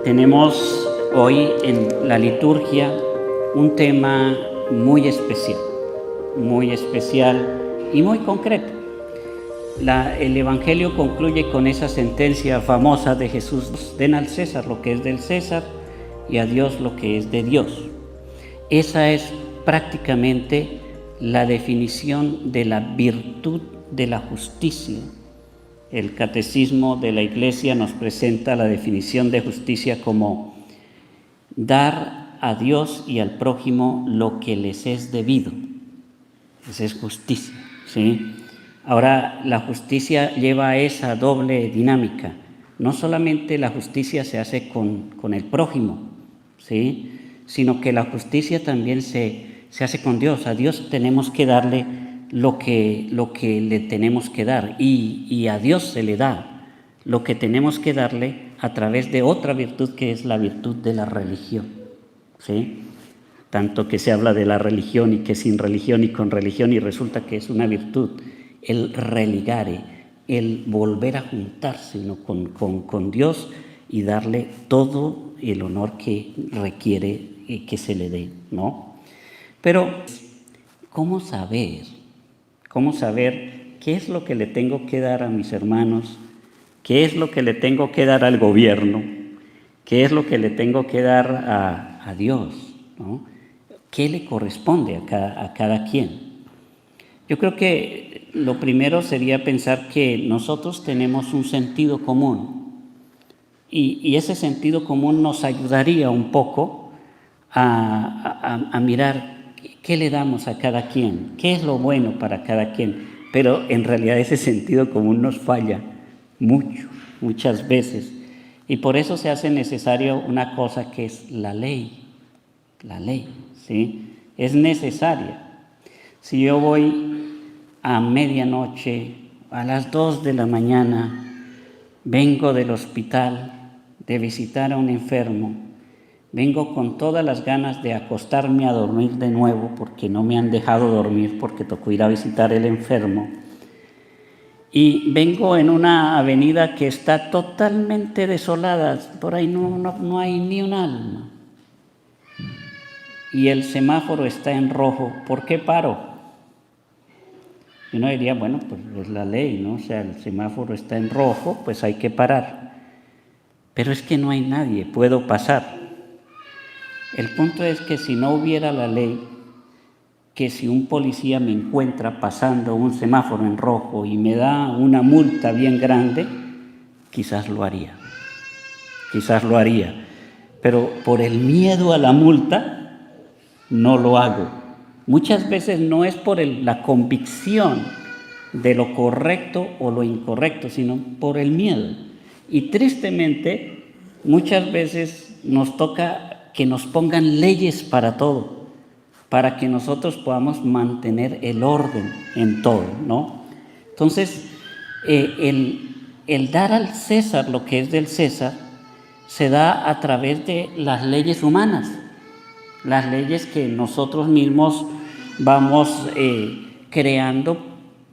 Tenemos hoy en la liturgia un tema muy especial y muy concreto. El Evangelio concluye con esa sentencia famosa de Jesús: den al César lo que es del César y a Dios lo que es de Dios. Esa es prácticamente la definición de la virtud de la justicia. El Catecismo de la Iglesia nos presenta la definición de justicia como dar a Dios y al prójimo lo que les es debido. Esa es justicia, ¿sí? Ahora, la justicia lleva esa doble dinámica. No solamente la justicia se hace con el prójimo, ¿sí?, sino que la justicia también se hace con Dios. A Dios tenemos que darle lo que le tenemos que dar, y a Dios se le da lo que tenemos que darle a través de otra virtud, que es la virtud de la religión, ¿sí? Tanto que se habla de la religión y que sin religión y con religión, y resulta que es una virtud, el religare, el volver a juntarse, ¿no?, con Dios y darle todo el honor que requiere que se le dé, ¿no? Pero, ¿cómo saber qué es lo que le tengo que dar a mis hermanos? ¿Qué es lo que le tengo que dar al gobierno? ¿Qué es lo que le tengo que dar a Dios, ¿no? ¿Qué le corresponde a cada quien? Yo creo que lo primero sería pensar que nosotros tenemos un sentido común, y ese sentido común nos ayudaría un poco a mirar qué le damos a cada quien, qué es lo bueno para cada quien. Pero en realidad ese sentido común nos falla muchas veces, y por eso se hace necesario una cosa que es la ley, ¿sí? Es necesaria. Si yo voy a medianoche, a las 2 de la mañana, vengo del hospital de visitar a un enfermo, vengo con todas las ganas de acostarme a dormir de nuevo porque no me han dejado dormir porque tocó ir a visitar al enfermo, y vengo en una avenida que está totalmente desolada, por ahí no hay ni un alma, y el semáforo está en rojo. ¿Por qué paro? Y uno diría, bueno, pues es la ley, ¿no? O sea, el semáforo está en rojo, pues hay que parar. Pero es que no hay nadie, puedo pasar. El punto es que si no hubiera la ley, que si un policía me encuentra pasando un semáforo en rojo y me da una multa bien grande, quizás lo haría. Pero por el miedo a la multa, no lo hago. Muchas veces no es por la convicción de lo correcto o lo incorrecto, sino por el miedo. Y tristemente, muchas veces nos toca que nos pongan leyes para todo, para que nosotros podamos mantener el orden en todo, ¿no? Entonces, el dar al César lo que es del César se da a través de las leyes humanas, las leyes que nosotros mismos vamos creando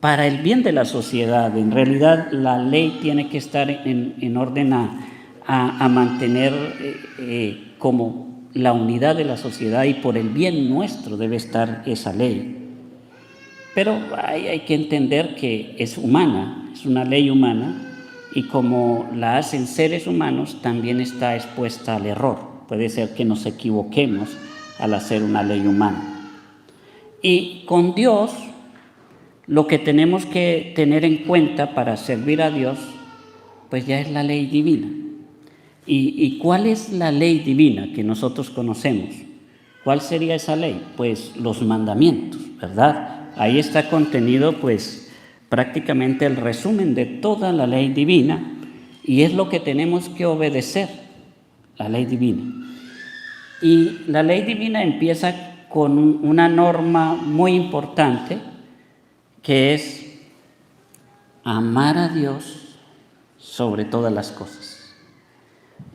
para el bien de la sociedad. En realidad, la ley tiene que estar en orden a mantener como la unidad de la sociedad, y por el bien nuestro debe estar esa ley. Pero hay que entender que es humana, es una ley humana, y como la hacen seres humanos, también está expuesta al error. Puede ser que nos equivoquemos al hacer una ley humana. Y con Dios, lo que tenemos que tener en cuenta para servir a Dios, pues ya es la ley divina. ¿Y cuál es la ley divina que nosotros conocemos? ¿Cuál sería esa ley? Pues los mandamientos, ¿verdad? Ahí está contenido pues prácticamente el resumen de toda la ley divina, y es lo que tenemos que obedecer, la ley divina. Y la ley divina empieza con una norma muy importante, que es amar a Dios sobre todas las cosas.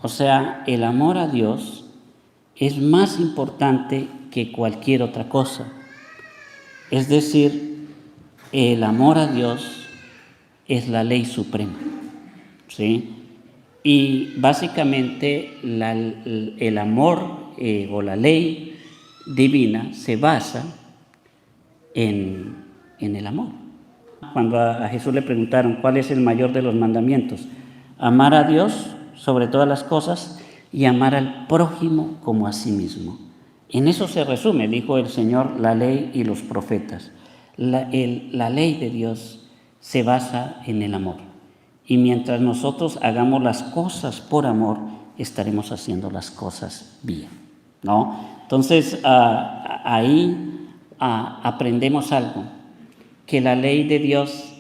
O sea, el amor a Dios es más importante que cualquier otra cosa. Es decir, el amor a Dios es la ley suprema, ¿sí? Y básicamente el amor o la ley divina se basa en el amor. Cuando a Jesús le preguntaron cuál es el mayor de los mandamientos, amar a Dios sobre todas las cosas y amar al prójimo como a sí mismo. En eso se resume, dijo el Señor, la ley y los profetas. La ley de Dios se basa en el amor. Y mientras nosotros hagamos las cosas por amor, estaremos haciendo las cosas bien, ¿no? Entonces, ahí aprendemos algo, que la ley de Dios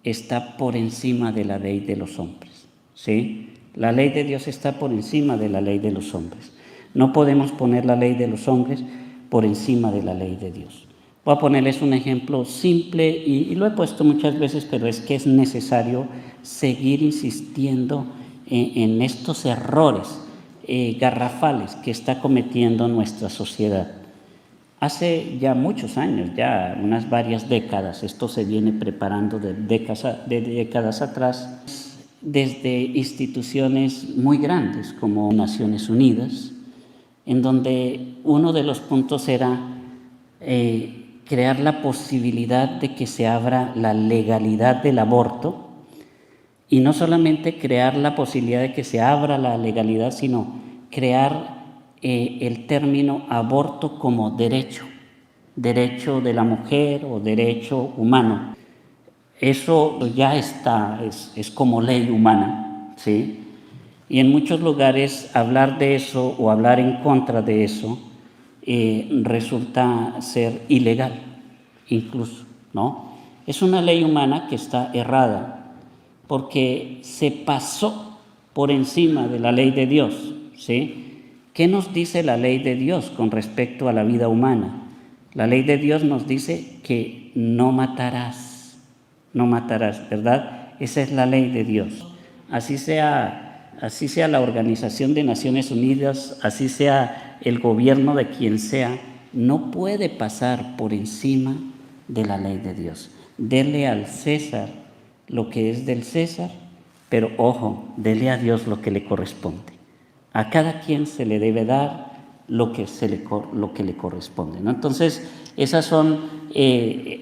está por encima de la ley de los hombres, ¿sí? La ley de Dios está por encima de la ley de los hombres. No podemos poner la ley de los hombres por encima de la ley de Dios. Voy a ponerles un ejemplo simple y lo he puesto muchas veces, pero es que es necesario seguir insistiendo en estos errores garrafales que está cometiendo nuestra sociedad. Hace ya muchos años, ya unas varias décadas, esto se viene preparando de décadas atrás, desde instituciones muy grandes como Naciones Unidas, en donde uno de los puntos era crear la posibilidad de que se abra la legalidad del aborto, y no solamente crear la posibilidad de que se abra la legalidad, sino crear el término aborto como derecho de la mujer o derecho humano. Eso ya está, es como ley humana, ¿sí? Y en muchos lugares hablar de eso o hablar en contra de eso resulta ser ilegal, incluso, ¿no? Es una ley humana que está errada, porque se pasó por encima de la ley de Dios, ¿sí? ¿Qué nos dice la ley de Dios con respecto a la vida humana? La ley de Dios nos dice que no matarás, ¿verdad? Esa es la ley de Dios. Así sea la Organización de Naciones Unidas, así sea el gobierno de quien sea, no puede pasar por encima de la ley de Dios. Dele al César lo que es del César, pero ojo, dele a Dios lo que le corresponde. A cada quien se le debe dar lo que le corresponde, ¿no? Entonces, esas son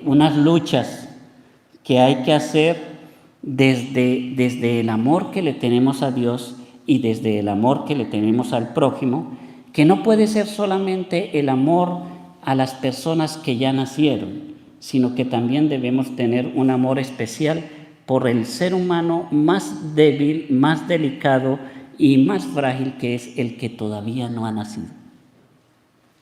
unas luchas que hay que hacer desde el amor que le tenemos a Dios y desde el amor que le tenemos al prójimo, que no puede ser solamente el amor a las personas que ya nacieron, sino que también debemos tener un amor especial por el ser humano más débil, más delicado y más frágil, que es el que todavía no ha nacido.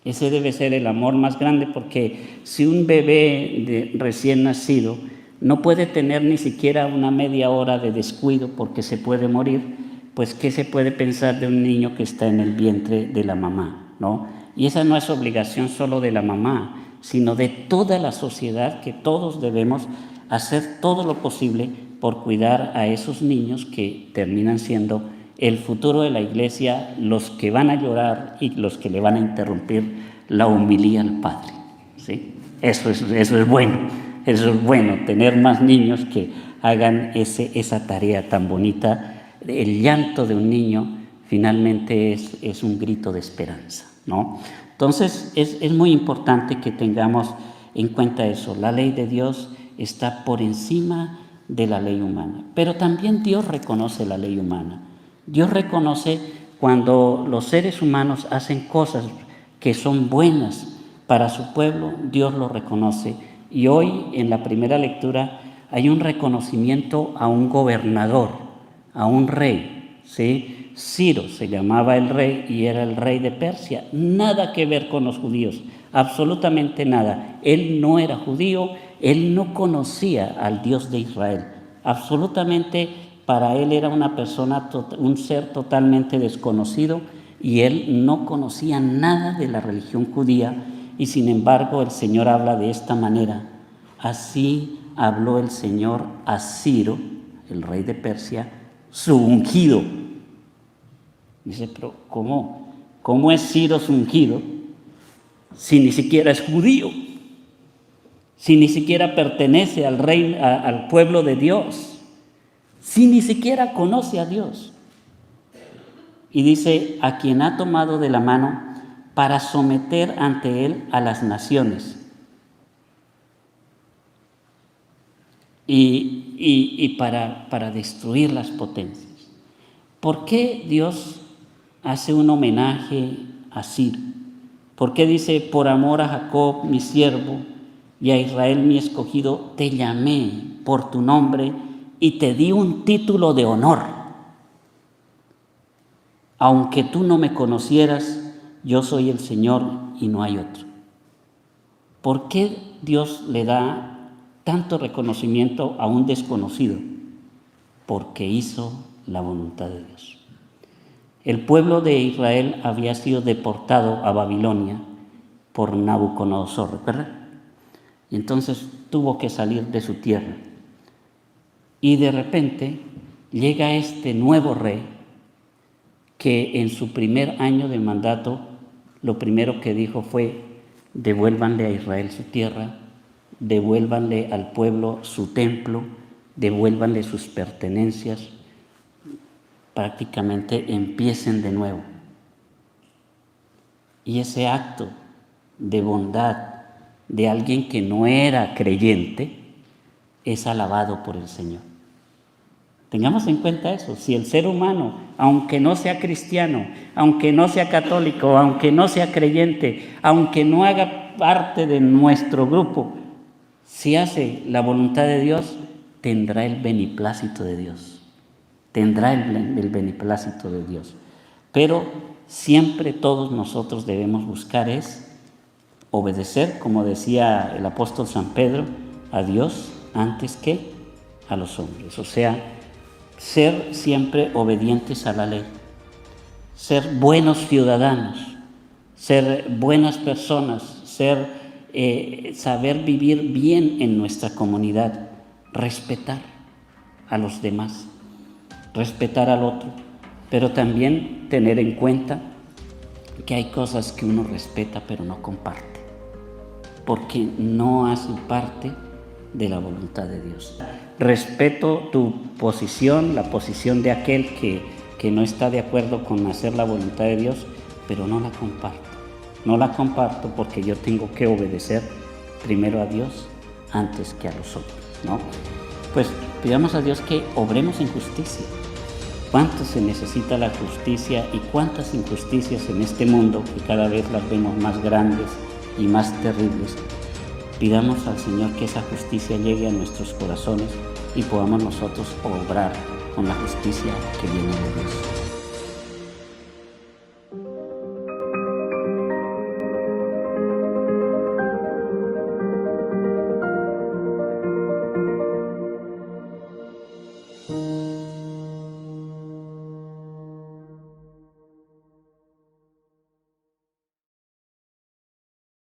Ese debe ser el amor más grande, porque si un bebé recién nacido no puede tener ni siquiera una media hora de descuido porque se puede morir, pues ¿qué se puede pensar de un niño que está en el vientre de la mamá, ¿no? Y esa no es obligación solo de la mamá, sino de toda la sociedad, que todos debemos hacer todo lo posible por cuidar a esos niños que terminan siendo el futuro de la iglesia, los que van a llorar y los que le van a interrumpir la homilía al Padre, ¿sí? Eso es bueno, tener más niños que hagan esa tarea tan bonita. El llanto de un niño finalmente es un grito de esperanza, ¿no? Entonces es muy importante que tengamos en cuenta eso. La ley de Dios está por encima de la ley humana, pero también Dios reconoce la ley humana. Dios reconoce cuando los seres humanos hacen cosas que son buenas para su pueblo, Dios lo reconoce. Y hoy en la primera lectura hay un reconocimiento a un gobernador, a un rey, ¿sí? Ciro se llamaba el rey y era el rey de Persia. Nada que ver con los judíos, absolutamente nada. Él no era judío, él no conocía al Dios de Israel. Absolutamente, para él era una persona, un ser totalmente desconocido, y él no conocía nada de la religión judía. Y sin embargo el Señor habla de esta manera: así habló el Señor a Ciro, el rey de Persia, su ungido. Dice, pero ¿cómo es Ciro su ungido si ni siquiera es judío? Si ni siquiera pertenece al pueblo de Dios, si ni siquiera conoce a Dios. Y dice, a quien ha tomado de la mano para someter ante él a las naciones. Y para destruir las potencias. ¿Por qué Dios hace un homenaje a Ciro? ¿Por qué dice, por amor a Jacob, mi siervo, y a Israel, mi escogido, te llamé por tu nombre y te di un título de honor? Aunque tú no me conocieras, yo soy el Señor y no hay otro. ¿Por qué Dios le da tanto reconocimiento a un desconocido? Porque hizo la voluntad de Dios. El pueblo de Israel había sido deportado a Babilonia por Nabucodonosor, ¿recuerdan? Y entonces tuvo que salir de su tierra. Y de repente llega este nuevo rey que en su primer año de mandato lo primero que dijo fue: devuélvanle a Israel su tierra, devuélvanle al pueblo su templo, devuélvanle sus pertenencias, prácticamente empiecen de nuevo. Y ese acto de bondad de alguien que no era creyente es alabado por el Señor. Tengamos en cuenta eso. Si el ser humano, aunque no sea cristiano, aunque no sea católico, aunque no sea creyente, aunque no haga parte de nuestro grupo, si hace la voluntad de Dios, tendrá el beneplácito de Dios. Tendrá el beneplácito de Dios. Pero siempre todos nosotros debemos buscar es obedecer, como decía el apóstol San Pedro, a Dios antes que a los hombres. O sea, ser siempre obedientes a la ley, ser buenos ciudadanos, ser buenas personas, saber vivir bien en nuestra comunidad, respetar a los demás, respetar al otro, pero también tener en cuenta que hay cosas que uno respeta pero no comparte, porque no hacen parte de la voluntad de Dios. Respeto tu posición, la posición de aquel que no está de acuerdo con hacer la voluntad de Dios, pero no la comparto. No la comparto porque yo tengo que obedecer primero a Dios antes que a los otros, ¿no? Pues pidamos a Dios que obremos en justicia. ¿Cuánto se necesita la justicia y cuántas injusticias en este mundo que cada vez las vemos más grandes y más terribles? Pidamos al Señor que esa justicia llegue a nuestros corazones y podamos nosotros obrar con la justicia que viene de Dios.